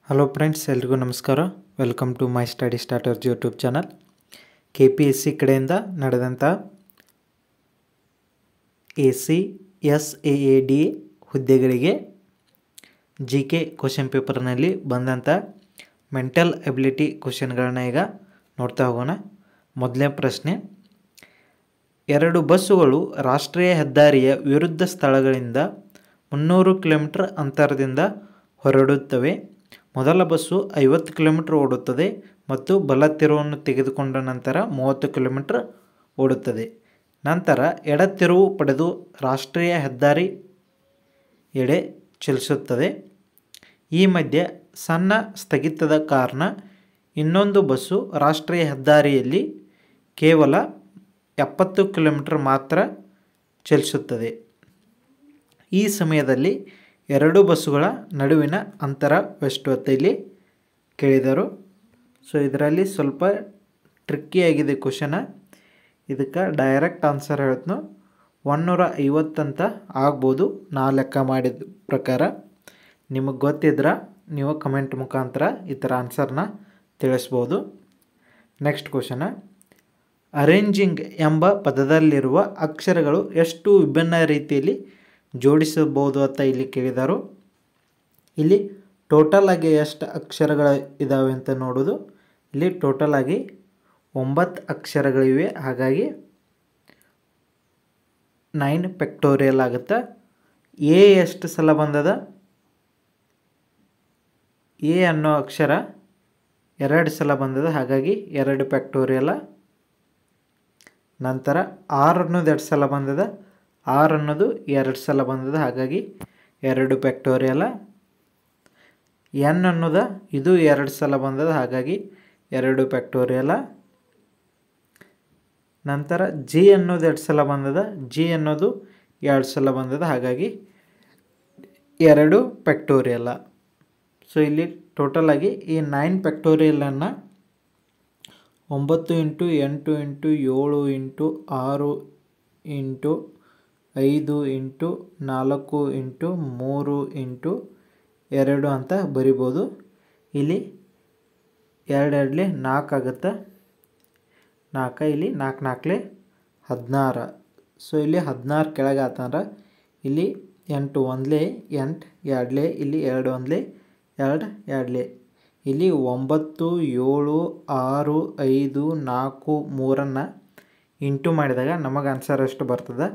Hello friends, ಎಲ್ರಿಗೂ ನಮಸ್ಕಾರ. Welcome to my study starters YouTube channel. KPSC ಕಡೆಯಿಂದ ನಡೆದಂಥ ACSAAD ಹುದ್ದೆಗಳಿಗೆ GK ಕ್ವಶನ್ ಪೇಪರ್ನಲ್ಲಿ ಬಂದಂಥ ಮೆಂಟಲ್ ಎಬಿಲಿಟಿ ಕ್ವಶನ್ಗಳನ್ನ ಈಗ ನೋಡ್ತಾ ಹೋಗೋಣ. ಮೊದಲನೇ ಪ್ರಶ್ನೆ, 2 ಬಸ್ಸುಗಳು ರಾಷ್ಟ್ರೀಯ ಹೆದ್ದಾರಿಯ ವಿರುದ್ಧ ಸ್ಥಳಗಳಿಂದ 300 ಕಿಲೋಮೀಟರ್ ಅಂತರದಿಂದ ಹೊರಡುತ್ತವೆ. ಮೊದಲ ಬಸ್ಸು 50 ಕಿಲೋಮೀಟರ್ ಓಡುತ್ತದೆ ಮತ್ತು ಬಲ ತಿರುವನ್ನು ತೆಗೆದುಕೊಂಡ ನಂತರ 30 ಕಿಲೋಮೀಟರ್ ಓಡುತ್ತದೆ. ನಂತರ ಎಡ ತಿರುವು ಪಡೆದು ರಾಷ್ಟ್ರೀಯ ಹೆದ್ದಾರಿ ಎಡೆ ಚಲಿಸುತ್ತದೆ. ಈ ಮಧ್ಯೆ ಸಣ್ಣ ಸ್ಥಗಿತದ ಕಾರಣ ಇನ್ನೊಂದು ಬಸ್ಸು ರಾಷ್ಟ್ರೀಯ ಹೆದ್ದಾರಿಯಲ್ಲಿ ಕೇವಲ 70 ಕಿಲೋಮೀಟರ್ ಮಾತ್ರ ಚಲಿಸುತ್ತದೆ. ಈ ಸಮಯದಲ್ಲಿ 2 ಬಸ್ಸುಗಳ ನಡುವಿನ ಅಂತರವೆಷ್ಟು ಅಂತ ಇಲ್ಲಿ ಕೇಳಿದರು. ಸೊ ಇದರಲ್ಲಿ ಸ್ವಲ್ಪ ಟ್ರಿಕ್ಕಿಯಾಗಿದೆ ಕ್ವಶನ. ಇದಕ್ಕೆ ಡೈರೆಕ್ಟ್ ಆನ್ಸರ್ ಹೇಳ್ತನು 150 ಅಂತ ಆಗ್ಬೋದು ನಾ ಲೆಕ್ಕ ಮಾಡಿದ ಪ್ರಕಾರ. ನಿಮಗೆ ಗೊತ್ತಿದ್ರೆ ನೀವು ಕಮೆಂಟ್ ಮುಖಾಂತರ ಈ ಥರ ಆನ್ಸರ್ನ ತಿಳಿಸ್ಬೋದು. ನೆಕ್ಸ್ಟ್ ಕ್ವಶನ, ಅರೇಂಜಿಂಗ್ ಎಂಬ ಪದದಲ್ಲಿರುವ ಅಕ್ಷರಗಳು ಎಷ್ಟು ವಿಭಿನ್ನ ರೀತಿಯಲ್ಲಿ ಜೋಡಿಸಬಹುದು ಅಂತ ಇಲ್ಲಿ ಕೇಳಿದರು. ಇಲ್ಲಿ ಟೋಟಲ್ ಆಗಿ ಎಷ್ಟು ಅಕ್ಷರಗಳು ಇದ್ದಾವೆ ಅಂತ ನೋಡೋದು. ಇಲ್ಲಿ ಟೋಟಲ್ ಆಗಿ 9 ಅಕ್ಷರಗಳಿವೆ. ಹಾಗಾಗಿ 9 ಫ್ಯಾಕ್ಟೋರಿಯಲ್ ಆಗುತ್ತೆ. ಎ ಎಷ್ಟು ಸಲ ಬಂದದ? ಎ ಅನ್ನೋ ಅಕ್ಷರ 2 ಸಲ ಬಂದದ, ಹಾಗಾಗಿ 2 ಫ್ಯಾಕ್ಟೋರಿಯಲ್. ನಂತರ ಆರ್ ಅನ್ನೋದು 2 ಸಲ ಬಂದದ, ಆರ್ ಅನ್ನೋದು 2 ಸಲ ಬಂದದ, ಹಾಗಾಗಿ 2 ಫ್ಯಾಕ್ಟೋರಿಯಲ್. ಎನ್ ಅನ್ನೋದು ಇದು 2 ಸಲ ಬಂದದ, ಹಾಗಾಗಿ 2 ಫ್ಯಾಕ್ಟೋರಿಯಲ್. ನಂತರ ಜಿ ಅನ್ನೋದು 2 ಸಲ ಬಂದದ, ಜಿ ಅನ್ನೋದು 2 ಸಲ ಬಂದದ, ಹಾಗಾಗಿ 2 ಫ್ಯಾಕ್ಟೋರಿಯಲ್. ಸೊ ಇಲ್ಲಿ ಟೋಟಲ್ ಆಗಿ ಈ 9 ಫ್ಯಾಕ್ಟೋರಿಯಲನ್ನು 9 × 8 × 7 × 6 × 5 × 4 × 3 × 2 ಅಂತ ಬರಿಬೋದು. ಇಲ್ಲಿ 2 2 4 ಆಗುತ್ತೆ, 4 ಇಲ್ಲಿ 4 4 16. ಸೊ ಇಲ್ಲಿ 16 ಕೆಳಗೆ ಆತಂದ್ರೆ ಇಲ್ಲಿ 8 1 8 2 ಇಲ್ಲಿ 2 1 2 2 ಇಲ್ಲಿ 9 7 6 5 4 3 ಇಂಟು ಮಾಡಿದಾಗ ನಮಗೆ ಆನ್ಸರ್ ಎಷ್ಟು ಬರ್ತದೆ?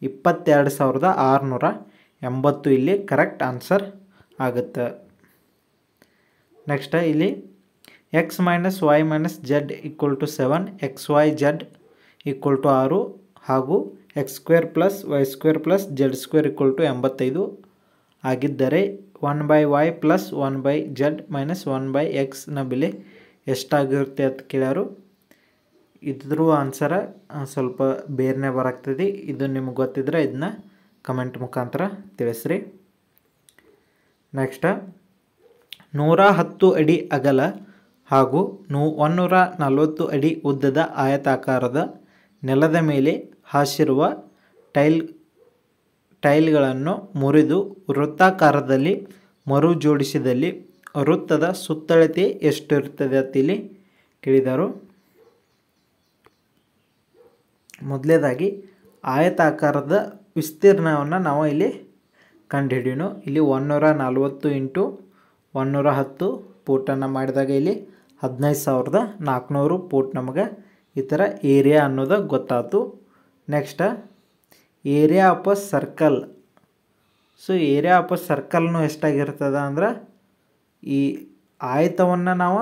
22,680 ಇಲ್ಲಿ ಕರೆಕ್ಟ್ ಆನ್ಸರ್ ಆಗುತ್ತೆ. ನೆಕ್ಸ್ಟ್ ಇಲ್ಲಿ x - y - z = 7, xy z = 6 ಹಾಗೂ x² + y² + z² = 85 ಆಗಿದ್ದರೆ 1/y + 1/z - 1/x ನ ಬೆಲೆ ಎಷ್ಟಾಗಿರುತ್ತೆ ಅಂತ ಕೇಳ್ಯಾರು. ಇದ್ರೂ ಆನ್ಸರ ಸ್ವಲ್ಪ ಬೇರೆನೇ ಬರಾಗ್ತದೆ. ಇದು ನಿಮ್ಗೆ ಗೊತ್ತಿದ್ರೆ ಇದನ್ನ ಕಮೆಂಟ್ ಮುಖಾಂತರ ತಿಳಿಸ್ರಿ. ನೆಕ್ಸ್ಟ್, 110 ಅಡಿ ಅಗಲ ಹಾಗೂ 140 ಅಡಿ ಉದ್ದದ ಆಯತಾಕಾರದ ನೆಲದ ಮೇಲೆ ಹಾಸಿರುವ ಟೈಲ್ಗಳನ್ನು ಮುರಿದು ವೃತ್ತಾಕಾರದಲ್ಲಿ ಮರು ಜೋಡಿಸಿದಲ್ಲಿ ವೃತ್ತದ ಸುತ್ತಳತೆ ಎಷ್ಟಿರುತ್ತದೆ ಅಂತ ಇಲ್ಲಿ ಕೇಳಿದರು. ಮೊದಲನೇದಾಗಿ ಆಯತಾಕಾರದ ವಿಸ್ತೀರ್ಣವನ್ನು ನಾವು ಇಲ್ಲಿ ಕಂಡುಹಿಡಿಯೋಣ. ಇಲ್ಲಿ 140 × 110 ಫೂಟನ್ನು ಮಾಡಿದಾಗ ಇಲ್ಲಿ 15,400 ಫೂಟ್ ನಮಗೆ ಈ ಥರ ಏರಿಯಾ ಅನ್ನೋದು ಗೊತ್ತಾಯ್ತು. Next, area of a circle. So area of a ಸರ್ಕಲ್ನು ಎಷ್ಟಾಗಿರ್ತದೆ ಅಂದ್ರೆ, ಈ ಆಯತವನ್ನು ನಾವು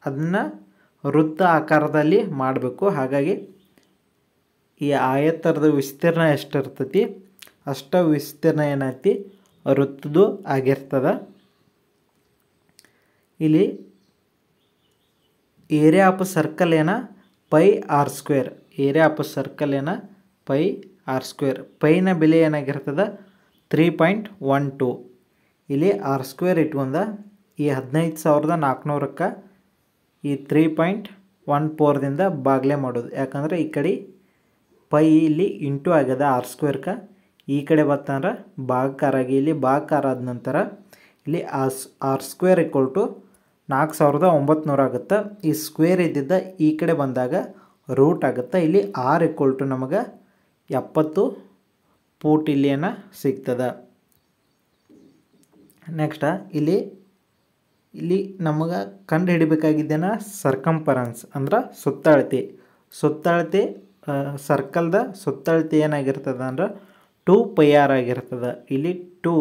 ಅದನ್ನು ವೃತ್ತ ಆಕಾರದಲ್ಲಿ ಮಾಡಬೇಕು. ಹಾಗಾಗಿ ಈ ಆಯತದ ವಿಸ್ತೀರ್ಣ ಎಷ್ಟಿರ್ತೈತಿ ಅಷ್ಟು ವಿಸ್ತೀರ್ಣ ಏನೈತಿ ವೃತ್ತದ್ದು ಆಗಿರ್ತದೆ. ಇಲ್ಲಿ ಏರಿಯಾ ಆಫ್ ಸರ್ಕಲ್ ಏನ πr². ಏರಿಯಾ ಆಫ್ ಸರ್ಕಲ್ ಏನ πr². ಪೈನ ಬೆಲೆ ಏನಾಗಿರ್ತದೆ 3.12. ಇಲ್ಲಿ r² ಇಟ್ಕೊಂಡ ಈ 15,400ಕ್ಕೆ ಈ 3.14ದಿಂದ ಬಾಗ್ಲೆ ಮಾಡೋದು. ಯಾಕಂದರೆ ಈ ಕಡೆ ಪೈ ಇಲ್ಲಿ ಇಂಟು ಆಗ್ಯದ r²ಕ್ಕೆ, ಈ ಕಡೆ ಬರ್ತಂದ್ರೆ ಭಾಗಕಾರ ಆಗಿ ಇಲ್ಲಿ ಭಾಗಕಾರ ಆದ ನಂತರ ಇಲ್ಲಿ ಆರ್ ಸ್ಕ್ವೇರ್ ಈಕ್ವಲ್ ಟು 4900 ಆಗುತ್ತೆ. ಈ ಸ್ಕ್ವೇರ್ ಇದ್ದಿದ್ದ ಈ ಕಡೆ ಬಂದಾಗ ರೂಟ್ ಆಗುತ್ತೆ. ಇಲ್ಲಿ ಆರ್ ಈಕ್ವಲ್ ಟು ನಮಗೆ 70 ಫೂಟ್ ಇಲ್ಲಿಯನ್ನು ಸಿಗ್ತದೆ. ನೆಕ್ಸ್ಟ್ ಇಲ್ಲಿ ನಮಗೆ ಕಂಡು ಹಿಡಿಬೇಕಾಗಿದ್ದೇನ ಸರ್ಕಂಫರೆನ್ಸ್ ಅಂದ್ರೆ ಸುತ್ತಳತೆ ಸರ್ಕಲ್ದ ಸುತ್ತಳತೆ ಏನಾಗಿರ್ತದೆ ಅಂದ್ರೆ 2πr ಆಗಿರ್ತದೆ. ಇಲ್ಲಿ 2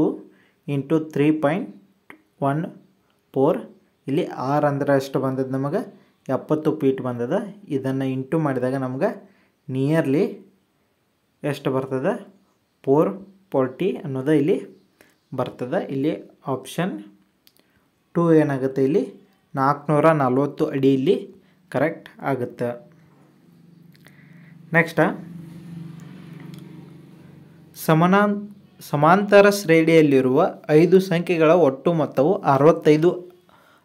× 3.14 ಇಲ್ಲಿ ಆರ್ ಅಂದ್ರೆ ಎಷ್ಟು ಬಂದದ್ದು ನಮಗೆ 70 ಫೀಟ್ ಬಂದದ. ಇದನ್ನು ಇಂಟು ಮಾಡಿದಾಗ ನಮ್ಗೆ ನಿಯರ್ಲಿ ಎಷ್ಟು ಬರ್ತದೆ 440 ಅನ್ನೋದು ಇಲ್ಲಿ ಬರ್ತದೆ. ಇಲ್ಲಿ ಆಪ್ಷನ್ 2 ಏನಾಗುತ್ತೆ ಇಲ್ಲಿ 440 ಅಡಿ ಇಲ್ಲಿ ಕರೆಕ್ಟ್ ಆಗುತ್ತೆ. ನೆಕ್ಸ್ಟ್ ಸಮಾಂತರ ಶ್ರೇಣಿಯಲ್ಲಿರುವ 5 ಸಂಖ್ಯೆಗಳ ಒಟ್ಟು ಮೊತ್ತವು 65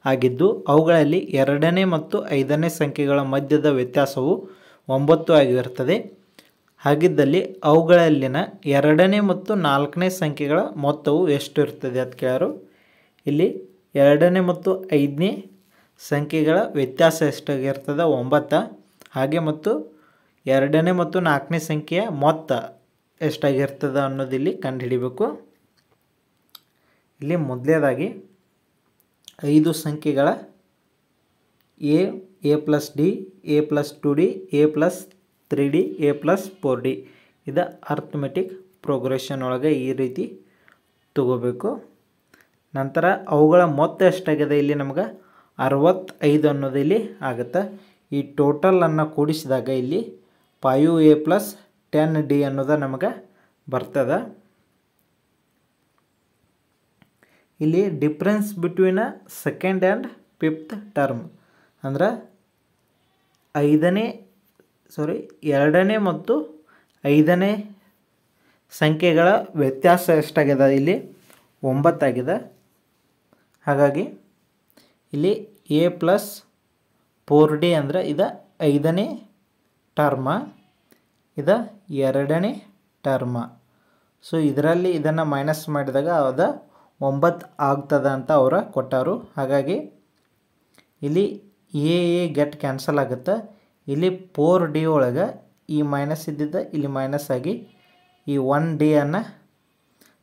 ಆಗಿದ್ದು ಅವುಗಳಲ್ಲಿ 2ನೇ ಮತ್ತು 5ನೇ ಸಂಖ್ಯೆಗಳ ಮಧ್ಯದ ವ್ಯತ್ಯಾಸವು 9 ಆಗಿರುತ್ತದೆ. ಹಾಗಿದ್ದಲ್ಲಿ ಅವುಗಳಲ್ಲಿನ 2ನೇ ಮತ್ತು 4ನೇ ಸಂಖ್ಯೆಗಳ ಮೊತ್ತವು ಎಷ್ಟು ಇರ್ತದೆ ಅಂತ ಕೇಳರು. ಇಲ್ಲಿ 2ನೇ ಮತ್ತು 5ನೇ ಸಂಖ್ಯೆಗಳ ವ್ಯತ್ಯಾಸ ಎಷ್ಟಾಗಿರ್ತದೆ 9. ಹಾಗೆ ಮತ್ತು 2ನೇ ಮತ್ತು 4ನೇ ಸಂಖ್ಯೆಯ ಮೊತ್ತ ಎಷ್ಟಾಗಿರ್ತದೆ ಅನ್ನೋದಿಲ್ಲಿ ಕಂಡುಹಿಡಿಬೇಕು. ಇಲ್ಲಿ ಮೊದಲನೇದಾಗಿ 5 ಸಂಖ್ಯೆಗಳ a + d, a + 2d, a + 3d, a + 4d ಇದು ಅರ್ಥಮೆಟಿಕ್ ಪ್ರೋಗ್ರೆಷನ್ ಒಳಗೆ ಈ ರೀತಿ ತಗೋಬೇಕು. ನಂತರ ಅವುಗಳ ಮೊತ್ತ ಎಷ್ಟಾಗಿದೆ ಇಲ್ಲಿ ನಮ್ಗೆ 65 ಅನ್ನೋದು ಇಲ್ಲಿ ಆಗುತ್ತೆ. ಈ ಟೋಟಲನ್ನು ಕೂಡಿಸಿದಾಗ ಇಲ್ಲಿ 5a + 10d ಅನ್ನೋದು ನಮಗೆ ಬರ್ತದೆ. ಇಲ್ಲಿ difference between second and 5th term ಅಂದ್ರೆ 2ನೇ ಮತ್ತು 5ನೇ ಸಂಖ್ಯೆಗಳ ವ್ಯತ್ಯಾಸ ಎಷ್ಟಾಗಿದೆ ಇಲ್ಲಿ 9 ಆಗಿದೆ. ಹಾಗಾಗಿ ಇಲ್ಲಿ a + 4d ಅಂದರೆ ಇದು 5ನೇ ಟರ್ಮ, ಇದು 2ನೇ ಟರ್ಮ. ಸೊ ಇದರಲ್ಲಿ ಇದನ್ನು ಮೈನಸ್ ಮಾಡಿದಾಗ ಅದು 9 ಆಗ್ತದೆ ಅಂತ ಅವರು ಕೊಟ್ಟರು. ಹಾಗಾಗಿ ಇಲ್ಲಿ ಎ ಗೆಟ್ ಕ್ಯಾನ್ಸಲ್ ಆಗುತ್ತೆ. ಇಲ್ಲಿ 4d ಒಳಗೆ ಈ ಮೈನಸ್ ಇದ್ದಿದ್ದ ಇಲ್ಲಿ ಮೈನಸ್ ಆಗಿ ಈ 1d ಅನ್ನು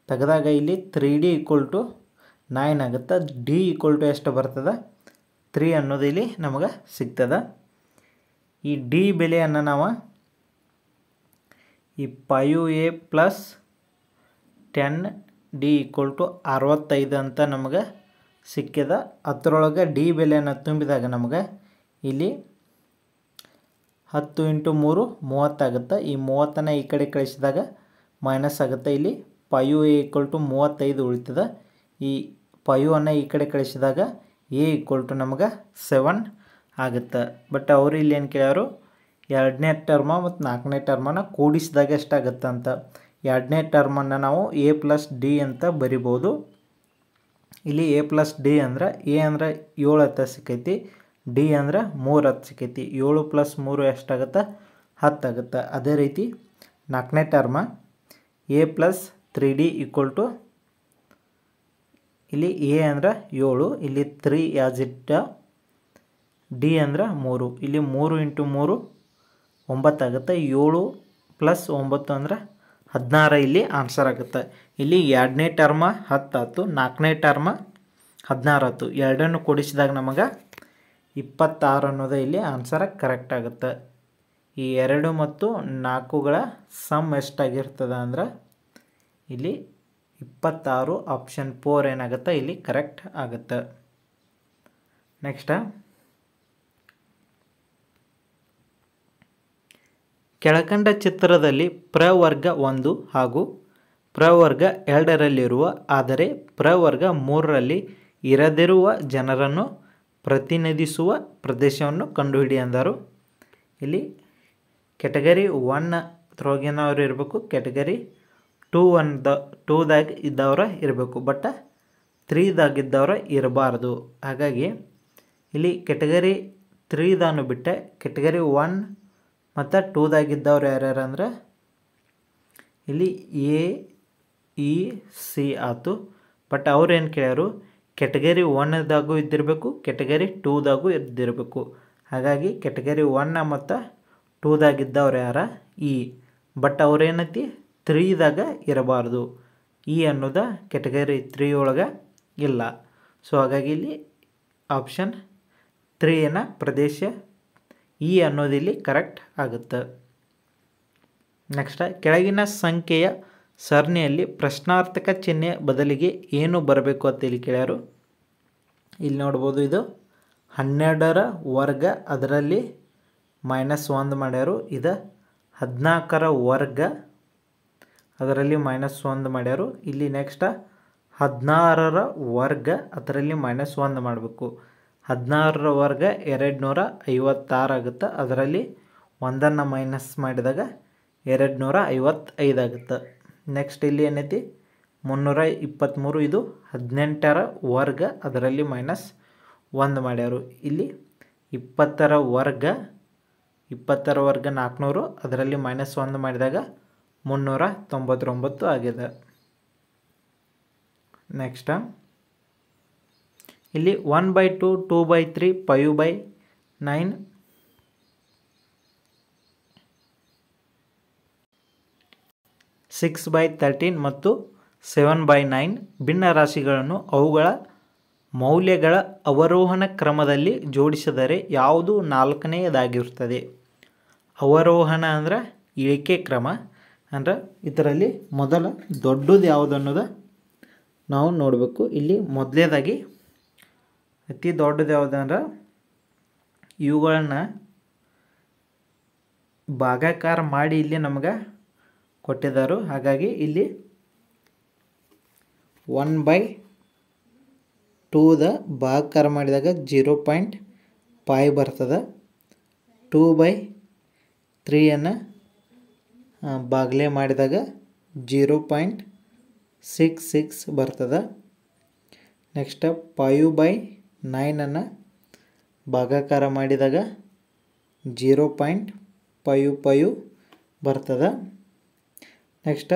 ತೆಗೆದಾಗ ಇಲ್ಲಿ 3d = 9 ಆಗುತ್ತೆ. d = ಎಷ್ಟು ಬರ್ತದೆ 3 ಅನ್ನೋದು ಇಲ್ಲಿ ನಮಗೆ ಸಿಗ್ತದೆ. ಈ d ಬೆಲೆಯನ್ನು ನಾವು ಈ 5a + 10d = 65 ಅಂತ ನಮಗೆ ಸಿಕ್ಕಿದ. ಅದರೊಳಗೆ ಡಿ ಬೆಲೆಯನ್ನು ತುಂಬಿದಾಗ ನಮಗೆ ಇಲ್ಲಿ 10 × 3 30 ಆಗುತ್ತೆ. ಈ 30ನ್ನು ಈ ಕಡೆ ಕಳಿಸಿದಾಗ ಮೈನಸ್ ಆಗುತ್ತೆ. ಇಲ್ಲಿ 5a = 35 ಉಳಿತದೆ. ಈ 5ಅನ್ನು ಈ ಕಡೆ ಕಳಿಸಿದಾಗ a = ನಮಗೆ 7 ಆಗುತ್ತೆ. ಬಟ್ ಅವರು ಇಲ್ಲಿ ಏನು ಕೇಳ್ಯಾರು 2ನೇ ಟರ್ಮ ಮತ್ತು 4ನೇ ಟರ್ಮನ್ನು ಕೂಡಿಸಿದಾಗ ಎಷ್ಟಾಗುತ್ತೆ ಅಂತ. 2ನೇ ಟರ್ಮನ್ನು ನಾವು a + d ಅಂತ ಬರಿಬೋದು. ಇಲ್ಲಿ a + d ಅಂದ್ರೆ a ಅಂದರೆ 7 ಅಂತ ಸಿಕ್ಕೈತಿ, d ಅಂದರೆ 3 ಅಂತ ಸಿಕ್ಕೈತಿ. 7 + 3 ಎಷ್ಟಾಗುತ್ತೆ 10 ಆಗುತ್ತೆ. ಅದೇ ರೀತಿ 4ನೇ ಟರ್ಮ a + 3d = ಇಲ್ಲಿ a ಅಂದರೆ 7, ಇಲ್ಲಿ 3 ಆ್ಯಸ್ ಇಟ್, d ಅಂದರೆ 3, ಇಲ್ಲಿ 3 × 3 9 ಆಗುತ್ತೆ. 7 + 9 ಅಂದರೆ 16 ಇಲ್ಲಿ ಆನ್ಸರ್ ಆಗುತ್ತೆ. ಇಲ್ಲಿ 2ನೇ ಟರ್ಮ 10 ಆಯಿತು, 4ನೇ ಟರ್ಮ 16 ಆಯಿತು. ಎರಡನ್ನು ಕೂಡಿಸಿದಾಗ ನಮಗೆ 26 ಅನ್ನೋದು ಇಲ್ಲಿ ಆನ್ಸರ್ ಕರೆಕ್ಟ್ ಆಗುತ್ತೆ. ಈ 2 ಮತ್ತು 4ಗಳ ಸಮ್ ಎಷ್ಟಾಗಿರ್ತದೆ ಅಂದ್ರೆ ಇಲ್ಲಿ 26. ಆಪ್ಷನ್ 4 ಏನಾಗುತ್ತೆ ಇಲ್ಲಿ ಕರೆಕ್ಟ್ ಆಗುತ್ತೆ. ನೆಕ್ಸ್ಟ್ ಕೆಳಕಂಡ ಚಿತ್ರದಲ್ಲಿ ಪ್ರವರ್ಗ 1 ಹಾಗೂ ಪ್ರವರ್ಗ 2ರಲ್ಲಿರುವ ಆದರೆ ಪ್ರವರ್ಗ 3ರಲ್ಲಿ ಇರದಿರುವ ಜನರನ್ನು ಪ್ರತಿನಿಧಿಸುವ ಪ್ರದೇಶವನ್ನು ಕಂಡುಹಿಡಿ ಅಂದರು. ಇಲ್ಲಿ ಕ್ಯಾಟಗರಿ 1 ತ್ರೊಳಗಿನವರು ಇರಬೇಕು, ಕ್ಯಾಟಗರಿ 2ದಾಗ ಇದ್ದವರ ಇರಬೇಕು, ಬಟ್ 3ದಾಗಿದ್ದವರ ಇರಬಾರ್ದು. ಹಾಗಾಗಿ ಇಲ್ಲಿ ಕ್ಯಾಟಗರಿ 3ದಾನು ಬಿಟ್ಟೆ ಕ್ಯಾಟಗರಿ 1 ಮತ್ತು 2ದಾಗಿದ್ದವ್ರು ಯಾರ್ಯಾರು ಅಂದ್ರೆ ಇಲ್ಲಿ A, E, C ಆಯಿತು. ಬಟ್ ಅವ್ರು ಏನು ಕೇಳ್ಯಾರು ಕೆಟಗರಿ 1ದಾಗೂ ಇದ್ದಿರಬೇಕು, ಕೆಟಗರಿ 2ದಾಗೂ ಇದ್ದಿರಬೇಕು. ಹಾಗಾಗಿ ಕೆಟಗರಿ 1 ಮತ್ತು 2ದಾಗಿದ್ದವ್ರು ಯಾರ ಇ. ಬಟ್ ಅವ್ರೇನೈತಿ 3ದಾಗ ಇರಬಾರ್ದು. ಇ ಅನ್ನೋದು ಕೆಟಗರಿ 3 ಒಳಗೆ ಇಲ್ಲ. ಸೊ ಹಾಗಾಗಿ ಇಲ್ಲಿ ಆಪ್ಷನ್ 3ನ ಪ್ರದೇಶ ಇ ಅನ್ನೋದಿಲ್ಲಿ ಕರೆಕ್ಟ್ ಆಗುತ್ತೆ. ನೆಕ್ಸ್ಟ್, ಕೆಳಗಿನ ಸಂಖ್ಯೆಯ ಸರಣಿಯಲ್ಲಿ ಪ್ರಶ್ನಾರ್ಥಕ ಚಿಹ್ನೆ ಬದಲಿಗೆ ಏನು ಬರಬೇಕು ಅಂತ ಇಲ್ಲಿ ಕೇಳ್ಯಾರು. ಇಲ್ಲಿ ನೋಡ್ಬೋದು, ಇದು 12ರ ವರ್ಗ, ಅದರಲ್ಲಿ -1 ಮಾಡ್ಯಾರು. ಇದು 14ರ ವರ್ಗ, ಅದರಲ್ಲಿ -1 ಮಾಡ್ಯಾರು. ಇಲ್ಲಿ ನೆಕ್ಸ್ಟ್ 16ರ ವರ್ಗ, ಅದರಲ್ಲಿ -1 ಮಾಡಬೇಕು. 16ರ ವರ್ಗ 256 ಆಗುತ್ತೆ. ಅದರಲ್ಲಿ 1ನ್ನು ಮೈನಸ್ ಮಾಡಿದಾಗ 255 ಆಗುತ್ತೆ. ನೆಕ್ಸ್ಟ್ ಇಲ್ಲಿ ಏನೈತಿ 323, ಇದು 18ರ ವರ್ಗ, ಅದರಲ್ಲಿ -1 ಮಾಡ್ಯಾರು. ಇಲ್ಲಿ 20ರ ವರ್ಗ 400, ಅದರಲ್ಲಿ -1 ಮಾಡಿದಾಗ 399 ಆಗಿದೆ. ನೆಕ್ಸ್ಟ್ ಇಲ್ಲಿ 1/2, 2/3, 5/9, 6/13 ಮತ್ತು 7/9 ಭಿನ್ನ ರಾಶಿಗಳನ್ನು ಅವುಗಳ ಮೌಲ್ಯಗಳ ಅವರೋಹಣ ಕ್ರಮದಲ್ಲಿ ಜೋಡಿಸಿದರೆ ಯಾವುದು 4ನೇದಾಗಿರುತ್ತದೆ? ಅವರೋಹಣ ಅಂದರೆ ಇಳಿಕೆ ಕ್ರಮ. ಅಂದರೆ ಇದರಲ್ಲಿ ಮೊದಲ ದೊಡ್ಡದು ಯಾವುದು ಅನ್ನೋದು ನಾವು ನೋಡಬೇಕು. ಇಲ್ಲಿ ಮೊದಲನೇದಾಗಿ ಅತಿ ದೊಡ್ಡದು ಯಾವುದು ಅಂದ್ರೆ ಇವುಗಳನ್ನು ಭಾಗಾಕಾರ ಮಾಡಿ ಇಲ್ಲಿ ನಮಗೆ ಕೊಟ್ಟಿದ್ದಾರೆ. ಹಾಗಾಗಿ ಇಲ್ಲಿ 1/2ದ ಭಾಗಾಕಾರ ಮಾಡಿದಾಗ 0.5 ಬರ್ತದೆ. 2/3ಯನ್ನು ಬಾಗ್ಲೆ ಮಾಡಿದಾಗ 0.66 ಬರ್ತದೆ. ನೆಕ್ಸ್ಟ್ 5/9ನ್ನು ಭಾಗಾಕಾರ ಮಾಡಿದಾಗ 0.55 ಬರ್ತದೆ. ನೆಕ್ಸ್ಟ್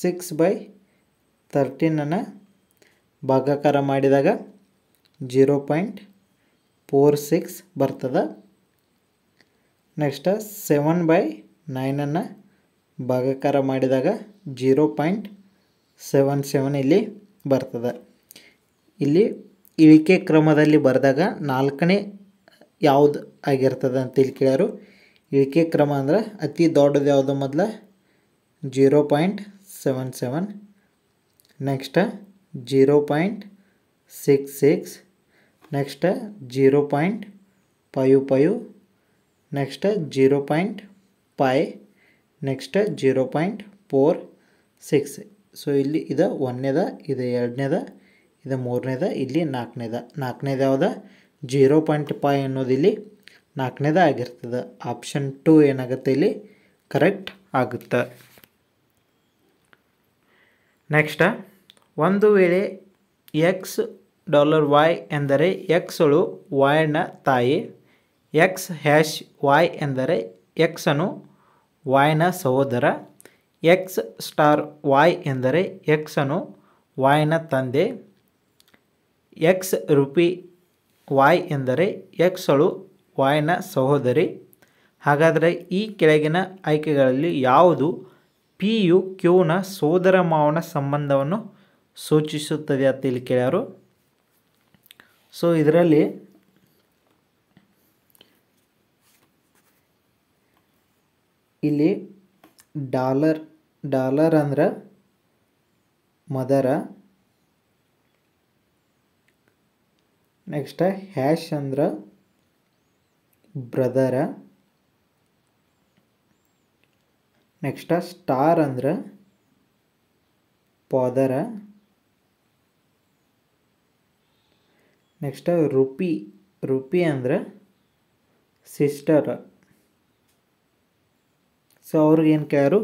6/13ನ್ನು ಭಾಗಾಕಾರ ಮಾಡಿದಾಗ 0.46 ಬರ್ತದೆ. ನೆಕ್ಸ್ಟ್ 7/9ನ್ನು ಭಾಗಾಕಾರ ಮಾಡಿದಾಗ 0.77 ಇಲ್ಲಿ ಬರ್ತದೆ. ಇಲ್ಲಿ ಇಳಿಕೆ ಕ್ರಮದಲ್ಲಿ ಬರೆದಾಗ 4ನೇ ಯಾವುದು ಆಗಿರ್ತದೆ ಅಂತ ಇಲ್ಲಿ ಕೇಳ್ಯಾರು. ಇಳಿಕೆ ಕ್ರಮ ಅಂದ್ರೆ ಅತಿ ದೊಡ್ಡದು ಯಾವುದು ಮೊದಲ 0.77, next 0.66, next 0.55, next 0.5, next 0.46. So ಇಲ್ಲಿ ಇದು 1ನೇದ, ಇದು 2ನೇದ, ಇದು 3ನೇದ, ಇಲ್ಲಿ 4ನೇದ. 4ನೇದು ಯಾವುದು 0.5 ಅನ್ನೋದು ಇಲ್ಲಿ 4ನೇದ ಆಗಿರ್ತದೆ. ಆಪ್ಷನ್ 2 ಏನಾಗುತ್ತೆ ಇಲ್ಲಿ ಕರೆಕ್ಟ್ ಆಗುತ್ತೆ. ನೆಕ್ಸ್ಟ್, ಒಂದು ವೇಳೆ $y ಎಂದರೆ xಳು yನ ತಾಯಿ, x#y ಎಂದರೆ xನು yನ ಸಹೋದರ, x*y ಎಂದರೆ xನು yನ ತಂದೆ, x*y ಎಂದರೆ xಳು yನ ಸಹೋದರಿ. ಹಾಗಾದರೆ ಈ ಕೆಳಗಿನ ಆಯ್ಕೆಗಳಲ್ಲಿ ಯಾವುದು Pಯು Qನ ಸೋದರ ಮಾವನ ಸಂಬಂಧವನ್ನು ಸೂಚಿಸುತ್ತದೆ ಅಂತ ಇಲ್ಲಿ ಕೇಳ್ಯಾರು. ಸೊ ಇದರಲ್ಲಿ ಇಲ್ಲಿ ಡಾಲರ್ ಅಂದ್ರೆ ಮದರ, ನೆಕ್ಸ್ಟ್ ಹ್ಯಾಶ್ ಅಂದ್ರೆ ಬ್ರದರ, ನೆಕ್ಸ್ಟ್ ಸ್ಟಾರ್ ಅಂದ್ರೆ ಫಾದರ, ನೆಕ್ಸ್ಟ್ ರುಪಿ ಅಂದ್ರೆ ಸಿಸ್ಟರ್. ಸೊ ಅವ್ರಿಗೆ ಏನು ಕೇಳ್ಯಾರು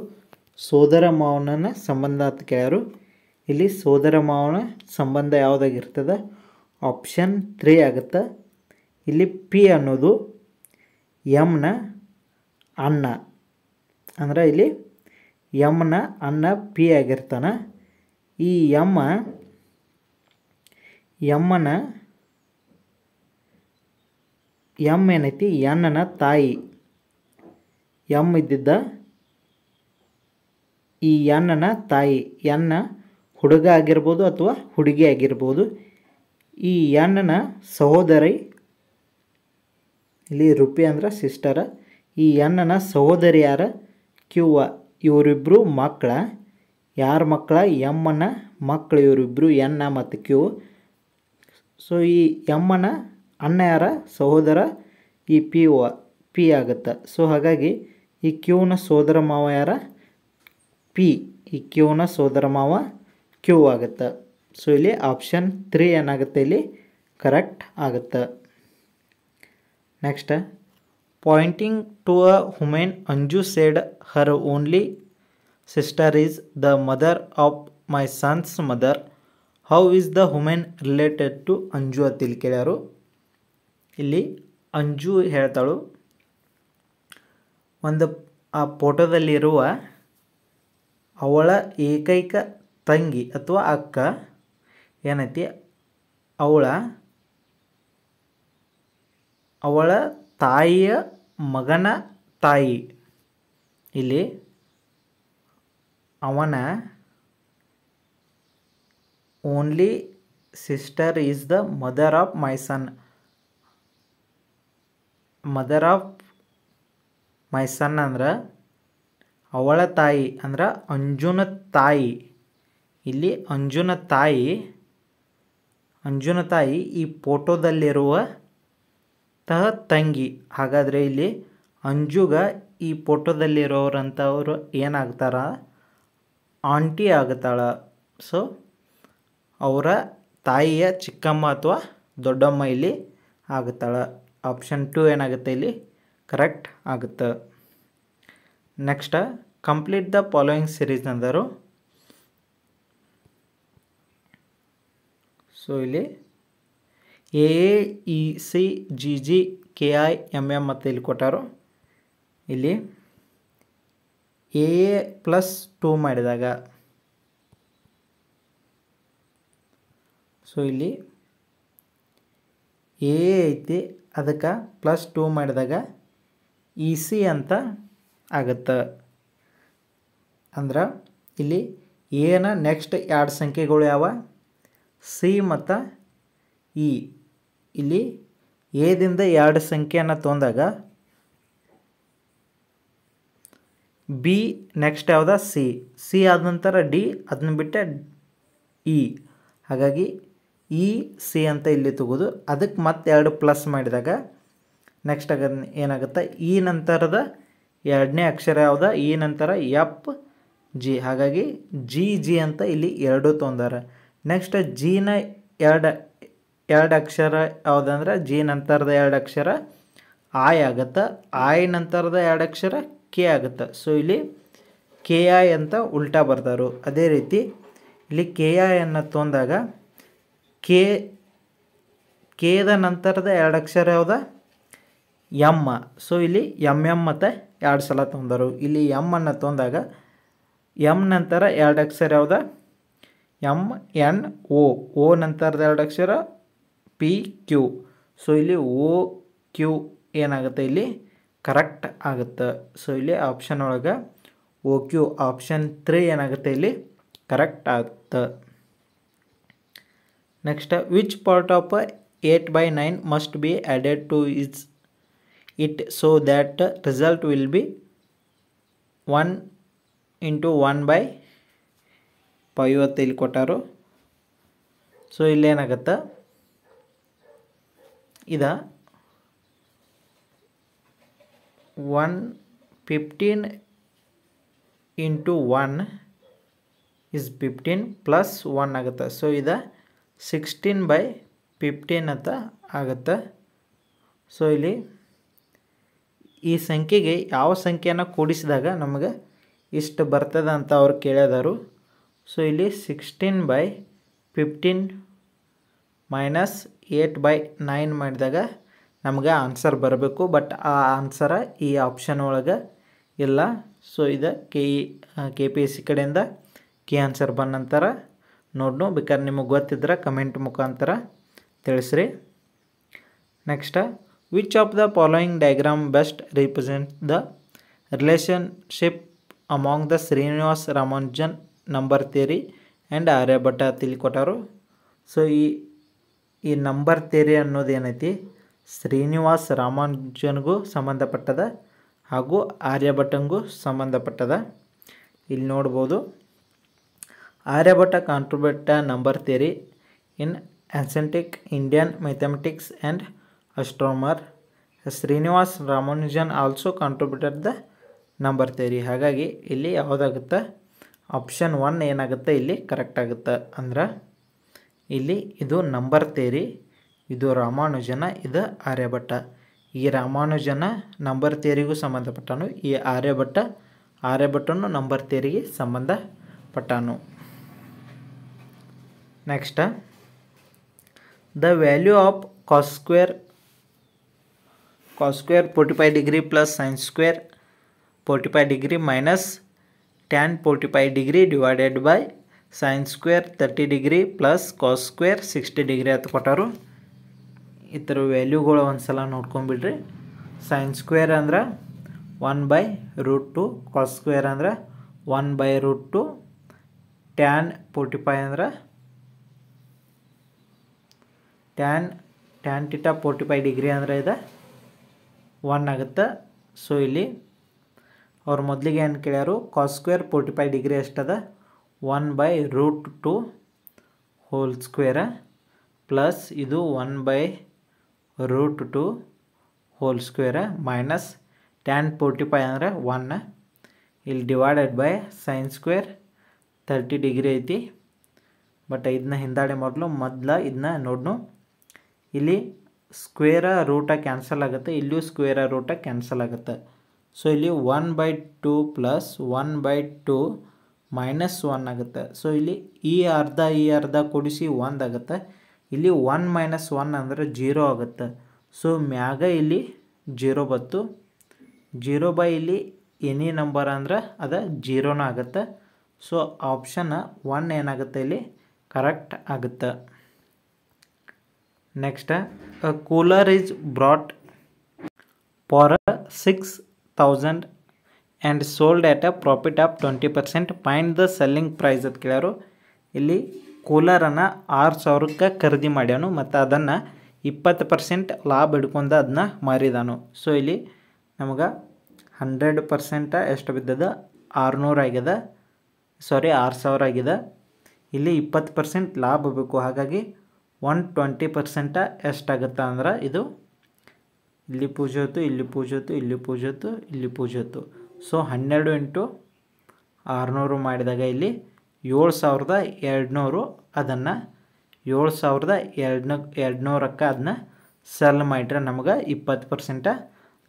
ಸೋದರ ಮಾವನ ಸಂಬಂಧ ಅಂತ ಕೇಳ್ಯಾರು. ಇಲ್ಲಿ ಸೋದರ ಮಾವನ ಸಂಬಂಧ ಯಾವುದಾಗಿರ್ತದೆ ಆಪ್ಷನ್ 3 ಆಗುತ್ತೆ. ಇಲ್ಲಿ ಪಿ ಅನ್ನೋದು ಎಮ್ನ ಅಣ್ಣ, ಅಂದ್ರೆ ಇಲ್ಲಿ ಎಮ್ನ ಅಣ್ಣ ಪಿ ಆಗಿರ್ತಾನೆ. ಈ ಎಮ್ಮ ಎಮ್ಮನ ಎಮ್ ಏನೈತಿ ಎನ್ನನ ತಾಯಿ. ಎಮ್ ಇದ್ದಿದ್ದ ಈ ಎನ್ನನ ತಾಯಿ. ಎನ್ನ ಹುಡುಗ ಆಗಿರ್ಬೋದು ಅಥವಾ ಹುಡುಗಿ ಆಗಿರ್ಬೋದು. ಈ ಎನ್ನನ ಸಹೋದರಿ, ಇಲ್ಲಿ ರುಪಿ ಅಂದ್ರೆ ಸಿಸ್ಟರ. ಈ ಎನ್ನನ ಸಹೋದರಿ ಯಾರ? ಕ್ಯೂವ. ಇವರಿಬ್ಬರು ಮಕ್ಕಳ. ಯಾರ ಮಕ್ಕಳ? ಎಮ್ಮನ ಮಕ್ಕಳು ಇವರಿಬ್ಬರು, ಎನ್ನ ಮತ್ತು ಕ್ಯೂ. ಸೊ ಈ ಎಮ್ಮನ ಅಣ್ಣ ಯಾರ? ಸಹೋದರ ಈ ಪಿ ಆಗುತ್ತೆ. ಸೊ ಹಾಗಾಗಿ ಈ ಕ್ಯೂನ ಸೋದರ ಮಾವ ಯಾರ? ಪಿ. ಈ ಕ್ಯೂನ ಸೋದರ ಮಾವ ಕ್ಯೂ ಆಗುತ್ತೆ. ಸೊ ಇಲ್ಲಿ ಆಪ್ಷನ್ 3 ಏನಾಗುತ್ತೆ ಇಲ್ಲಿ ಕರೆಕ್ಟ್ ಆಗುತ್ತೆ. Next, pointing to a woman Anju said her only sister is the mother of my sons mother. How is the woman related to Anju ಅಂತ ಇಲ್ಲಿ ಕೇಳ್ಯಾರು. ಇಲ್ಲಿ ಅಂಜು ಹೇಳ್ತಾಳು, ಆ ಫೋಟೋದಲ್ಲಿರುವ ಅವಳ ಏಕೈಕ ತಂಗಿ ಅಥವಾ ಅಕ್ಕ ಏನೈತಿ, ಅವಳ ತಾಯಿಯ ಮಗನ ತಾಯಿ. ಇಲ್ಲಿ ಅವನ only sister is the mother of my son. Mother of my son ಅಂದ್ರೆ ಅವಳ ತಾಯಿ ಅಂದ್ರೆ ಅಂಜುನ ತಾಯಿ. ಇಲ್ಲಿ ಅಂಜುನ ತಾಯಿ ಈ ಫೋಟೋದಲ್ಲಿರುವ ತಂಗಿ. ಹಾಗಾದರೆ ಇಲ್ಲಿ ಅಂಜುಗ ಈ ಫೋಟೋದಲ್ಲಿರೋರಂಥವ್ರು ಏನಾಗ್ತಾರ? ಆಂಟಿ ಆಗುತ್ತಾಳ. ಸೊ ಅವರ ತಾಯಿಯ ಚಿಕ್ಕಮ್ಮ ಅಥವಾ ದೊಡ್ಡಮ್ಮ ಇಲ್ಲಿ ಆಗುತ್ತಾಳ. ಆಪ್ಷನ್ 2 ಏನಾಗುತ್ತೆ ಇಲ್ಲಿ ಕರೆಕ್ಟ್ ಆಗುತ್ತೆ. Next, complete the following series ಅಂದರು. ಸೊ ಇಲ್ಲಿ AAECGGKIMM ಮತ್ತು ಇಲ್ಲಿ ಕೊಟ್ಟಾರು. ಇಲ್ಲಿ AA+2 ಮಾಡಿದಾಗ, ಸೊ ಇಲ್ಲಿ AA ಐತಿ, ಅದಕ್ಕೆ +2 ಮಾಡಿದಾಗ EC ಅಂತ ಆಗುತ್ತೆ. ಅಂದ್ರೆ ಇಲ್ಲಿ ಎನ ನೆಕ್ಸ್ಟ್ 2 ಸಂಖ್ಯೆಗಳು ಯಾವ? ಸಿ ಮತ್ತು ಇ. ಇಲ್ಲಿ ಎದಿಂದ 2 ಸಂಖ್ಯೆಯನ್ನು ತೊಗೊಂಡಾಗ ಬಿ ನೆಕ್ಸ್ಟ್ ಯಾವ್ದು? ಸಿ ಆದ ನಂತರ ಡಿ, ಅದನ್ನ ಬಿಟ್ಟೆ ಇ. ಹಾಗಾಗಿ ಇ ಸಿ ಅಂತ ಇಲ್ಲಿ ತಗೋದು. ಅದಕ್ಕೆ ಮತ್ತೆ 2 ಪ್ಲಸ್ ಮಾಡಿದಾಗ ನೆಕ್ಸ್ಟ್ ಏನಾಗುತ್ತೆ? ಇ ನಂತರದ 2ನೇ ಅಕ್ಷರ ಯಾವ್ದು? ಇ ನಂತರ ಎಫ್ ಜಿ. ಹಾಗಾಗಿ ಜಿ ಅಂತ ಇಲ್ಲಿ 2 ತೊಂದಾರ. ನೆಕ್ಸ್ಟ್ ಜಿನ 2 ಅಕ್ಷರ ಯಾವುದಂದ್ರೆ ಜಿ ನಂತರದ 2 ಅಕ್ಷರ ಆಯ್ ಆಗುತ್ತೆ. ಆಯ್ ನಂತರದ 2 ಅಕ್ಷರ ಕೆ ಆಗುತ್ತೆ. ಸೊ ಇಲ್ಲಿ ಕೆ ಐ ಅಂತ ಉಲ್ಟಾ ಬರ್ತಾರು. ಅದೇ ರೀತಿ ಇಲ್ಲಿ ಕೆ ಐ ಅನ್ನು ತೊಂದಾಗ ಕೆದ ನಂತರದ 2 ಅಕ್ಷರ ಯಾವ್ದ? ಎಮ್. ಸೊ ಇಲ್ಲಿ ಎಮ್ ಮತ್ತು 2 ಸಲ ತೊಂದರು. ಇಲ್ಲಿ ಎಮ್ ಅನ್ನು ತೊಂದಾಗ ಎಮ್ ನಂತರ 2 ಅಕ್ಷರ ಯಾವ್ದ? MNO. ಓ ನಂತರದ 2 ಅಕ್ಷರ PQ. ಸೊ ಇಲ್ಲಿ OQ ಏನಾಗುತ್ತೆ ಇಲ್ಲಿ ಕರೆಕ್ಟ್ ಆಗುತ್ತೆ. ಸೊ ಇಲ್ಲಿ ಆಪ್ಷನ್ ಒಳಗೆ OQ ಆಪ್ಷನ್ 3 ಏನಾಗುತ್ತೆ ಇಲ್ಲಿ ಕರೆಕ್ಟ್ ಆಗುತ್ತೆ. Next, which part of 8/9 must be added to it so that result will be 1 × 1/5 ಅಂತ ಇಲ್ಲಿ ಕೊಟ್ಟಾರು. ಸೊ ಇಲ್ಲೇನಾಗುತ್ತೆ? 15 × 1 is 15 + 1 ಆಗುತ್ತೆ. ಸೊ 16/15 ಅಂತ ಆಗುತ್ತೆ. ಸೊ ಇಲ್ಲಿ ಈ ಸಂಖ್ಯೆಗೆ ಯಾವ ಸಂಖ್ಯೆಯನ್ನು ಕೂಡಿಸಿದಾಗ ನಮಗೆ ಇಷ್ಟು ಬರ್ತದೆ ಅಂತ ಅವ್ರು ಕೇಳಿದರು. ಸೊ ಇಲ್ಲಿ 16/15 - 8/9 ಮಾಡಿದಾಗ ನಮಗೆ ಆನ್ಸರ್ ಬರಬೇಕು. ಬಟ್ ಆ ಆನ್ಸರ ಈ ಆಪ್ಷನ್ ಒಳಗೆ ಇಲ್ಲ. ಸೊ KPSC ಕಡೆಯಿಂದ ಆನ್ಸರ್ ಬಂದ ನಂತರ ನೋಡ್ನು ಬೇಕಾದ್ರೆ ನಿಮಗೆ ಗೊತ್ತಿದ್ರೆ ಕಮೆಂಟ್ ಮುಖಾಂತರ ತಿಳಿಸ್ರಿ. Next, which of the following diagram best represent the relationship among the Srinivas Ramanujan number theory and Aryabhata ತಿಳಿ ಕೊಟ್ಟರು. ಸೊ ಈ ನಂಬರ್ ಥಿಯರಿ ಅನ್ನೋದು ಏನೈತಿ ಶ್ರೀನಿವಾಸ್ ರಾಮಾನುಜನ್ಗೂ ಸಂಬಂಧಪಟ್ಟದ ಹಾಗೂ ಆರ್ಯಭಟ್ಟಂಗೂ ಸಂಬಂಧಪಟ್ಟದ. ಇಲ್ಲಿ ನೋಡ್ಬೋದು, Aryabhata contribute number theory in ancient Indian mathematics and astronomer. Srinivas Ramanujan also contributed the number theory. ಹಾಗಾಗಿ ಇಲ್ಲಿ ಯಾವುದಾಗುತ್ತೆ ಆಪ್ಷನ್ 1 ಏನಾಗುತ್ತೆ ಇಲ್ಲಿ ಕರೆಕ್ಟ್ ಆಗುತ್ತೆ. ಅಂದ್ರೆ ಇಲ್ಲಿ ಇದು ನಂಬರ್ ಥಿಯರಿ, ಇದು ರಾಮಾನುಜನ, ಇದು ಆರ್ಯಭಟ್ಟ. ಈ ರಾಮಾನುಜನ ನಂಬರ್ ಥಿಯರಿಗೂ ಸಂಬಂಧಪಟ್ಟನು, ಈ ಆರ್ಯಭಟ್ಟನು ನಂಬರ್ ಥಿಯರಿಗೆ ಸಂಬಂಧಪಟ್ಟನು. Next, the value of cos square 45 degree plus sin square 45 degree minus tan 45 degree divided by sin square 30 degree plus cos square 60 degree ಅಂತ ಕೊಟ್ಟರು. ಈ ಥರ ವ್ಯಾಲ್ಯೂಗಳು ಒಂದ್ಸಲ ನೋಡ್ಕೊಂಬಿಡ್ರಿ. sin square ಅಂದ್ರೆ 1/√2, cos square ಅಂದ್ರೆ 1/√2, tan 45 ಅಂದ್ರೆ tan θ 45 ಡಿಗ್ರಿ ಅಂದರೆ ಇದು 1 ಆಗುತ್ತೆ. ಸೊ ಇಲ್ಲಿ ಅವ್ರು ಮೊದಲಿಗೆ ಏನು ಕೇಳ್ಯಾರು, cos square 45 degree ಎಷ್ಟದ 1/√2 hole ಸ್ಕ್ವೇರ plus ಇದು 1/√2 ಹೋಲ್ ಸ್ಕ್ವೇರ ಮೈನಸ್ tan 45 ಅಂದರೆ 1, ಇಲ್ಲಿ divided by sine square 30 degree ಐತಿ. ಬಟ್ ಇದನ್ನ ಹಿಂದಾಡೆ ಮೊದಲ ಇದನ್ನ ನೋಡ್ನು, ಇಲ್ಲಿ ಸ್ಕ್ವೇರ ರೂಟ ಕ್ಯಾನ್ಸಲ್ ಆಗುತ್ತೆ, ಇಲ್ಲಿಯೂ ಸ್ಕ್ವೇರ ರೂಟ ಕ್ಯಾನ್ಸಲ್ ಆಗುತ್ತೆ. ಸೊ ಇಲ್ಲಿ 1/2 ಪ್ಲಸ್ 1/2 ಮೈನಸ್ 1 ಆಗುತ್ತೆ. ಸೊ ಇಲ್ಲಿ ಈ ಅರ್ಧ ಕೂಡಿಸಿ 1 ಆಗುತ್ತೆ. ಇಲ್ಲಿ 1 ಮೈನಸ್ 1 ಅಂದರೆ 0 ಆಗುತ್ತೆ. ಸೊ ಮ್ಯಾಗ ಇಲ್ಲಿ 0 ಬತ್ತು, 0 ಇಲ್ಲಿ ಎನಿ ನಂಬರ್ ಅಂದ್ರೆ ಅದು 0ನ ಆಗುತ್ತೆ. ಸೊ ಆಪ್ಷನ್ 1 ಏನಾಗುತ್ತೆ ಇಲ್ಲಿ ಕರೆಕ್ಟ್ ಆಗುತ್ತೆ. Next, a cooler is brought for 6,000 and sold at a profit of 20%. Find the selling price ಅಂತ ಕೇಳ್ಯಾರು. ಇಲ್ಲಿ ಕೂಲರನ್ನು 6,000ಕ್ಕೆ ಖರೀದಿ ಮಾಡ್ಯಾನು ಮತ್ತು ಅದನ್ನು 20% ಲಾಭ ಹಿಡ್ಕೊಂಡು ಅದನ್ನ ಮಾರಿದಾನು. ಸೊ ಇಲ್ಲಿ ನಮಗೆ 100% ಎಷ್ಟು ಬಿದ್ದದ 600 ಆಗಿದೆ, 6,000 ಆಗಿದೆ. ಇಲ್ಲಿ 20% ಲಾಭ ಬೇಕು, ಹಾಗಾಗಿ 120% ಎಷ್ಟಾಗುತ್ತೆ ಅಂದ್ರೆ ಇದು ಇಲ್ಲಿ ಪೂಜೆ ಹೊತ್ತು, ಇಲ್ಲಿ ಪೂಜೆ ಹೊತ್ತು, ಇಲ್ಲಿ ಪೂಜೆ ಹೊತ್ತು, ಇಲ್ಲಿ ಪೂಜೆ ಹೊತ್ತು. ಸೊ 12 × 600 ಮಾಡಿದಾಗ ಇಲ್ಲಿ 7,200, ಅದನ್ನು 7,200ಕ್ಕೆ ಅದನ್ನ ಸೆಲ್ ಮಾಡಿದ್ರೆ ನಮಗೆ 20%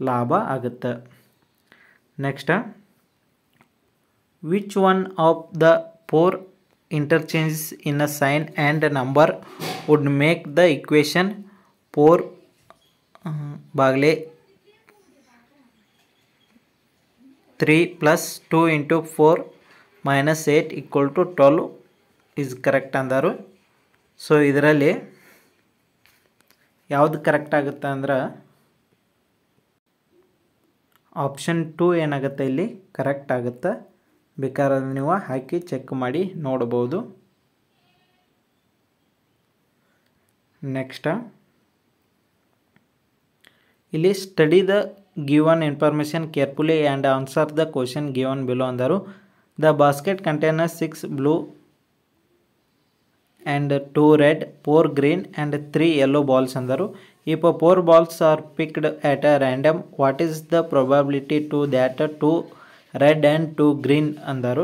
ಲಾಭ ಆಗುತ್ತೆ. Next, which one of the 4 interchanges in a sign and a number would make the equation 4/3 plus 2 × 4 minus 8 = 12 is correct ಅಂದರು. ಸೊ ಇದರಲ್ಲಿ ಯಾವುದು ಕರೆಕ್ಟ್ ಆಗುತ್ತೆ ಅಂದ್ರೆ ಆಪ್ಷನ್ 2 ಏನಾಗುತ್ತೆ ಇಲ್ಲಿ ಕರೆಕ್ಟ್ ಆಗುತ್ತೆ. ಬೇಕಾದ್ರೆ ನೀವು ಹಾಕಿ ಚೆಕ್ ಮಾಡಿ ನೋಡ್ಬೋದು. ನೆಕ್ಸ್ಟ್, ಇಲ್ಲಿ study the given information carefully and answer the question given below ಅಂದರು. The basket container 6 blue and 2 red, 4 green and 3 yellow balls ಅಂದರು. If 4 balls are picked at a random, what is the probability to that 2 red and 2 green ಅಂದರು.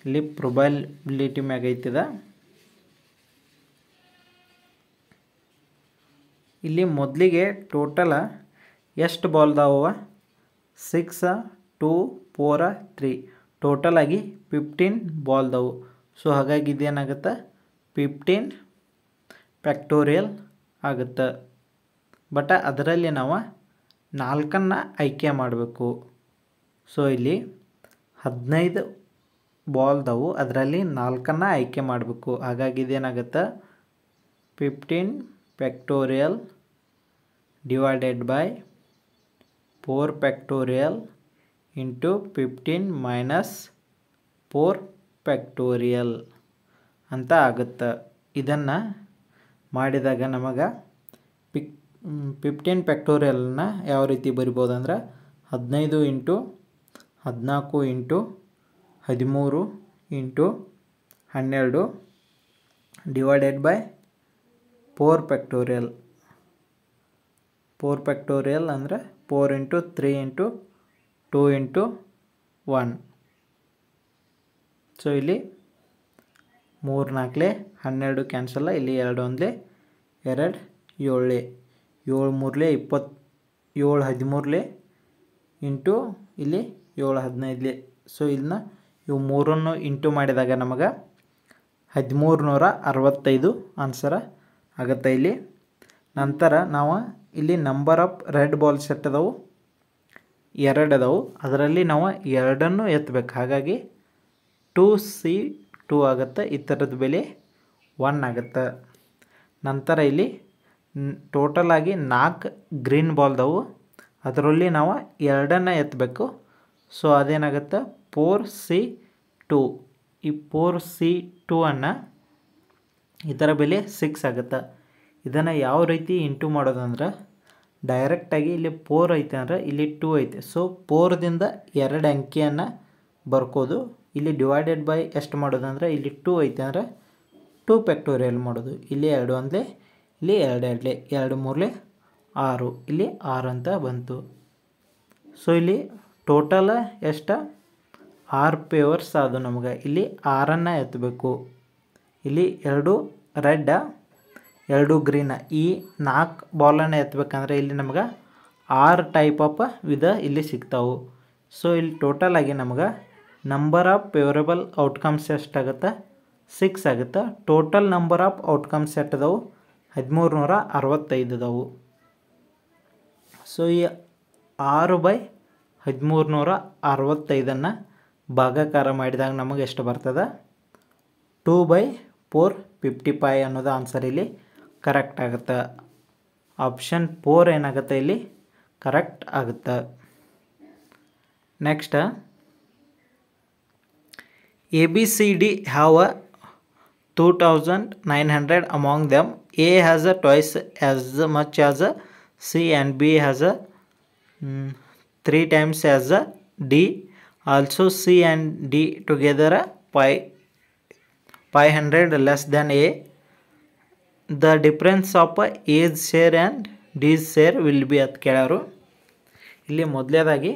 ಇಲ್ಲಿ probability ಮ್ಯಾಗ ಐತಿದ. ಇಲ್ಲಿ ಮೊದಲಿಗೆ total ಎಷ್ಟು ಬಾಲ್ದಾವ 6, 2, 4, 3 total ಆಗಿ 15 ಬಾಲ್ದವು. So ಹಾಗಾಗಿ ಇದೇನಾಗುತ್ತೆ 15 ಫ್ಯಾಕ್ಟೋರಿಯಲ್ ಆಗುತ್ತೆ. ಬಟ್ ಅದರಲ್ಲಿ ನಾವು 4 ಆಯ್ಕೆ ಮಾಡಬೇಕು. ಸೊ ಇಲ್ಲಿ 15 ಬಾಲ್ದವು ಅದರಲ್ಲಿ 4 ಆಯ್ಕೆ ಮಾಡಬೇಕು. ಹಾಗಾಗಿ ಇದೇನಾಗುತ್ತೆ 15 factorial divided by 4 factorial into 15 minus 4 factorial ಅಂತ ಆಗುತ್ತೆ. ಇದನ್ನು ಮಾಡಿದಾಗ ನಮಗೆ 15 ಫ್ಯಾಕ್ಟೋರಿಯಲ್ನ ಯಾವ ರೀತಿ ಬರಿಬೋದು ಅಂದ್ರೆ 15 into 14 into 13 into 12 divided by 4 factorial. 4 factorial ಅಂದರೆ 4 ಇಂಟು 3 ಇಂಟು 2 ಇಂಟು 1. ಸೊ ಇಲ್ಲಿ 3 4 12 ಕ್ಯಾನ್ಸಲ್ಲ, ಇಲ್ಲಿ 2 1 2 7 7 3 20 7 13 ಇಂಟು ಇಲ್ಲಿ 7 15. ಸೊ ಇದನ್ನ ಇವು ಮೂರನ್ನು ಇಂಟು ಮಾಡಿದಾಗ ನಮಗೆ 1365 ಆನ್ಸರ ಆಗುತ್ತೆ ಇಲ್ಲಿ. ನಂತರ ನಾವು ಇಲ್ಲಿ number of red ball set ಅದಾವು 2 ಅದಾವು, ಅದರಲ್ಲಿ ನಾವು 2 ಎತ್ತಬೇಕು. ಹಾಗಾಗಿ 2C2 ಆಗುತ್ತೆ. ಈ ಥರದ ಬೆಲೆ 1 ಆಗುತ್ತೆ. ನಂತರ ಇಲ್ಲಿ ಟೋಟಲ್ ಆಗಿ 4 ಗ್ರೀನ್ ಬಾಲ್ದವು, ಅದರಲ್ಲಿ ನಾವು 2 ಎತ್ತಬೇಕು. ಸೊ ಅದೇನಾಗುತ್ತೆ 4C2. ಈ 4C2 ಅನ್ನು ಇದರ ಬೆಲೆ 6 ಆಗುತ್ತೆ. ಇದನ್ನು ಯಾವ ರೀತಿ ಇಂಟು ಮಾಡೋದಂದ್ರೆ ಡೈರೆಕ್ಟಾಗಿ ಇಲ್ಲಿ 4 ಐತೆ ಅಂದರೆ ಇಲ್ಲಿ 2 ಐತೆ. ಸೊ 4ದಿಂದ 2 ಅಂಕಿಯನ್ನು ಬರ್ಕೋದು. ಇಲ್ಲಿ ಡಿವೈಡೆಡ್ ಬೈ ಎಷ್ಟು ಮಾಡೋದಂದ್ರೆ ಇಲ್ಲಿ 2 ಐತೆ ಅಂದರೆ 2 ಫ್ಯಾಕ್ಟೋರಿಯಲ್ ಮಾಡೋದು. ಇಲ್ಲಿ 2 1 ಇಲ್ಲಿ 2 2 2 3 6 ಇಲ್ಲಿ 6 ಅಂತ ಬಂತು. ಸೊ ಇಲ್ಲಿ ಟೋಟಲ್ ಎಷ್ಟು 6 ಪೇವರ್ಸ್ ಅದು ನಮಗೆ. ಇಲ್ಲಿ 6 ಎತ್ತಬೇಕು. ಇಲ್ಲಿ 2 ರೆಡ್ 2 ಗ್ರೀನ್, ಈ 4 ಬಾಲನ್ನು ಎತ್ತಬೇಕಂದ್ರೆ ಇಲ್ಲಿ ನಮಗೆ 6 ಟೈಪ್ ಆಫ್ ವಿಧ ಇಲ್ಲಿ ಸಿಗ್ತಾವೆ. ಸೊ ಇಲ್ಲಿ ಟೋಟಲ್ ಆಗಿ ನಮಗೆ ನಂಬರ್ ಆಫ್ ಫೇವರೇಬಲ್ ಔಟ್ಕಮ್ಸ್ ಎಷ್ಟಾಗುತ್ತೆ 6 ಆಗುತ್ತೆ. ಟೋಟಲ್ ನಂಬರ್ ಆಫ್ ಔಟ್ಕಮ್ಸ್ ಎಷ್ಟದಾವು 1365 ಅದಾವು. ಸೊ ಈ 6/1365 ಭಾಗಾಕಾರ ಮಾಡಿದಾಗ ನಮಗೆ ಎಷ್ಟು ಬರ್ತದೆ 2/455 ಅನ್ನೋದು ಆನ್ಸರ್ ಇಲ್ಲಿ ಕರೆಕ್ಟ್ ಆಗುತ್ತೆ. ಆಪ್ಷನ್ 4 ಏನಾಗುತ್ತೆ ಇಲ್ಲಿ ಕರೆಕ್ಟ್ ಆಗುತ್ತೆ. Next ABCD have a 2900 among them. A has a twice as much as a C and B has a 3 times as a D. Also C and D together 500 less than A. The difference of A's share and D's share will be at ಕೇಳೋರು. ಇಲ್ಲಿ ಮೊದಲೇದಾಗಿ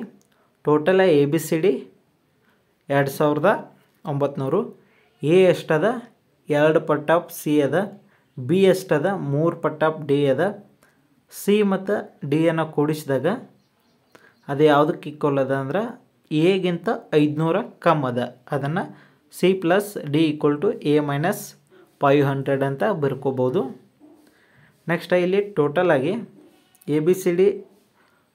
total ABCD 2900. A ಎಷ್ಟದ 2 ಪಟ್ of C ಅದ, B ಎಷ್ಟದ 3 ಪಟ್ of D ಅದ. C ಮತ್ತು D ಅನ್ನು ಕೂಡಿಸಿದಾಗ ಅದು ಯಾವುದಕ್ಕೆ ಈಕ್ವಲ್ ಅದ ಅಂದ್ರೆ ಎಗಿಂತ 500 ಕಮ್ಮಿ ಅದ. ಅದನ್ನು C plus D equal to A minus 500 ಅಂತ ಬರ್ಕೋಬೋದು. ನೆಕ್ಸ್ಟ್ ಇಲ್ಲಿ ಟೋಟಲ್ ಆಗಿ ABCD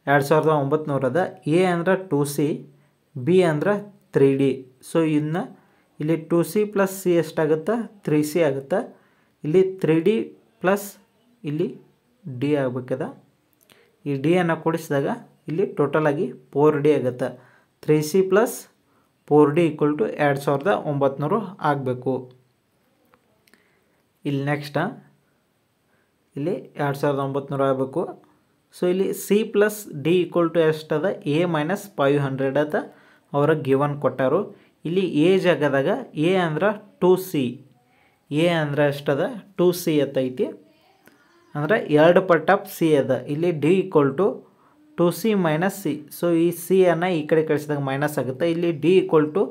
2900 ಅದ. ಎ ಅಂದ್ರೆ 2C, ಬಿ ಅಂದ್ರೆ 3D. ಸೊ ಇನ್ನು ಇಲ್ಲಿ 2C ಪ್ಲಸ್ ಸಿ ಎಷ್ಟಾಗುತ್ತೆ 3C ಆಗುತ್ತೆ. ಇಲ್ಲಿ 3D ಪ್ಲಸ್ ಇಲ್ಲಿ ಡಿ ಆಗಬೇಕದ. ಈ ಡಿ ಅನ್ನು ಕೂಡಿಸಿದಾಗ ಇಲ್ಲಿ ಟೋಟಲ್ ಆಗಿ 4D ಆಗುತ್ತೆ. 3C plus 4D equal to 2900 ಆಗಬೇಕು. ಇಲ್ಲಿ ನೆಕ್ಸ್ಟ್ ಇಲ್ಲಿ 2900 ಆಗಬೇಕು. ಸೊ ಇಲ್ಲಿ C plus D equal to ಎಷ್ಟದ ಎ ಮೈನಸ್ 500 ಅದ ಅವರ ಗಿವನ್ ಕೊಟ್ಟಾರು. ಇಲ್ಲಿ ಎ ಜಾಗದಾಗ ಎ ಅಂದ್ರೆ 2C, ಎ ಅಂದ್ರೆ ಎಷ್ಟದ 2C ಅತ್ತೈತಿ ಅಂದ್ರೆ 2 ಪಟ್ ಆಫ್ ಸಿ ಅದ. ಇಲ್ಲಿ D equal to 2C minus C. So ಈ ಸಿ ಅನ್ನು ಈ ಕಡೆ ಕಳಿಸಿದಾಗ ಮೈನಸ್ ಆಗುತ್ತೆ. ಇಲ್ಲಿ D equal to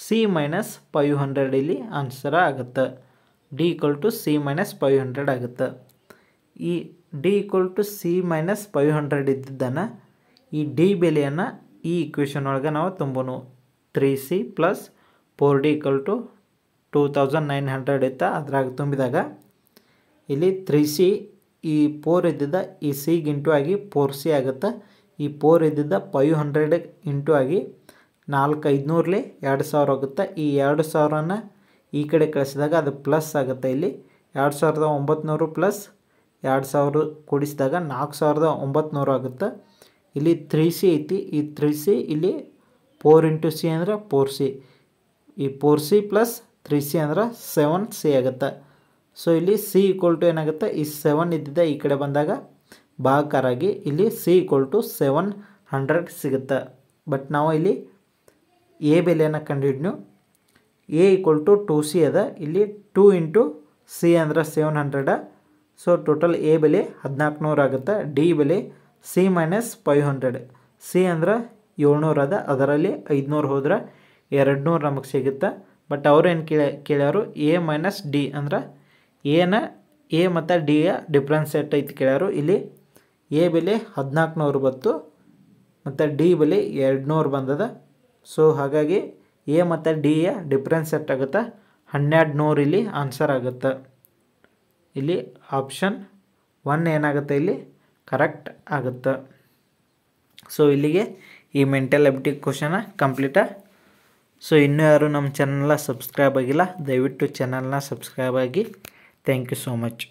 C minus 500 ಇಲ್ಲಿ ಆನ್ಸರ್ ಆಗುತ್ತೆ. D equal to C minus 500 ಆಗುತ್ತೆ. ಈ D equal to C minus 500 ಇದ್ದಿದ್ದನ್ನು ಈ ಡಿ ಬೆಲೆಯನ್ನು ಈ ಇಕ್ವೇಷನ್ ಒಳಗೆ ನಾವು ತುಂಬೋನು. 3C plus 4D equal to 2900 ಇತ್ತು, ಅದ್ರಾಗ ತುಂಬಿದಾಗ ಇಲ್ಲಿ 3C ಈ 4 ಇದ್ದಿದ್ದ ಈ ಸಿಗೆ ಇಂಟು ಆಗಿ 4C ಆಗುತ್ತೆ. ಈ 4 ಇದ್ದಿದ್ದ 500 ಇಂಟು ಆಗಿ 500 2000 ಹೋಗುತ್ತೆ. ಈ 2000ನ ಈ ಕಡೆ ಕಳಿಸಿದಾಗ ಅದು ಪ್ಲಸ್ ಆಗುತ್ತೆ. ಇಲ್ಲಿ 2900 ಪ್ಲಸ್ 2000 ಕೂಡಿಸಿದಾಗ 4900 ಆಗುತ್ತೆ. ಇಲ್ಲಿ 3C ಐತಿ. ಈ 3C ಇಲ್ಲಿ 4 × C ಅಂದರೆ 4C. ಈ 4C ಪ್ಲಸ್ 3C ಅಂದ್ರೆ 7C ಆಗುತ್ತೆ. ಸೊ ಇಲ್ಲಿ C = ಏನಾಗುತ್ತೆ, ಈ 7 ಇದ್ದಿದ್ದ ಈ ಕಡೆ ಬಂದಾಗ ಭಾಗಾಕಾರಾಗಿ ಇಲ್ಲಿ C = 700 ಸಿಗುತ್ತೆ. ಬಟ್ ನಾವು ಇಲ್ಲಿ ಎ ಬೆಲೆಯನ್ನು ಕಂಡುಹಿಡಿದ್ನು. A = 2C ಅದ. ಇಲ್ಲಿ 2 × C ಅಂದ್ರೆ 700. ಸೊ ಟೋಟಲ್ ಎ ಬೆಲೆ 1400 ಆಗುತ್ತೆ. ಡಿ ಬೆಲೆ C - 500. C ಅಂದ್ರೆ 700 ಅದ. ಅದರಲ್ಲಿ 500 ಹೋದ್ರೆ 200 ನಮಗೆ ಸಿಗುತ್ತೆ. ಬಟ್ ಅವ್ರೇನು ಕೇಳ್ಯಾರು A - D ಅಂದ್ರೆ ಎ ಮತ್ತು ಡಿಯ ಡಿಫ್ರೆನ್ಸ್ ಎಟ್ ಐತಿ ಕೇಳ್ಯಾರು. ಇಲ್ಲಿ ಎ ಬೆಲೆ 1400 ಬಂತು ಮತ್ತು ಡಿ ಬೆಲೆ 200 ಬಂದದ. ಸೊ ಹಾಗಾಗಿ ಎ ಮತ್ತು ಡಿಯ ಡಿಫ್ರೆನ್ಸ್ ಎಷ್ಟಾಗುತ್ತೆ, 1200 ಇಲ್ಲಿ ಆನ್ಸರ್ ಆಗುತ್ತೆ. ಇಲ್ಲಿ ಆಪ್ಷನ್ 1 ಏನಾಗುತ್ತೆ ಇಲ್ಲಿ ಕರೆಕ್ಟ್ ಆಗುತ್ತೆ. ಸೊ ಇಲ್ಲಿಗೆ ಈ ಮೆಂಟಲ್ ಎಬಿಲಿಟಿ ಕ್ವಶನ ಕಂಪ್ಲೀಟಾ. ಸೊ ಇನ್ನೂ ಯಾರು ನಮ್ಮ ಚಾನಲ್ನ ಸಬ್ಸ್ಕ್ರೈಬ್ ಆಗಿಲ್ಲ, ದಯವಿಟ್ಟು ಚಾನಲ್ನ ಸಬ್ಸ್ಕ್ರೈಬ್ ಆಗಿ. Thank you so much.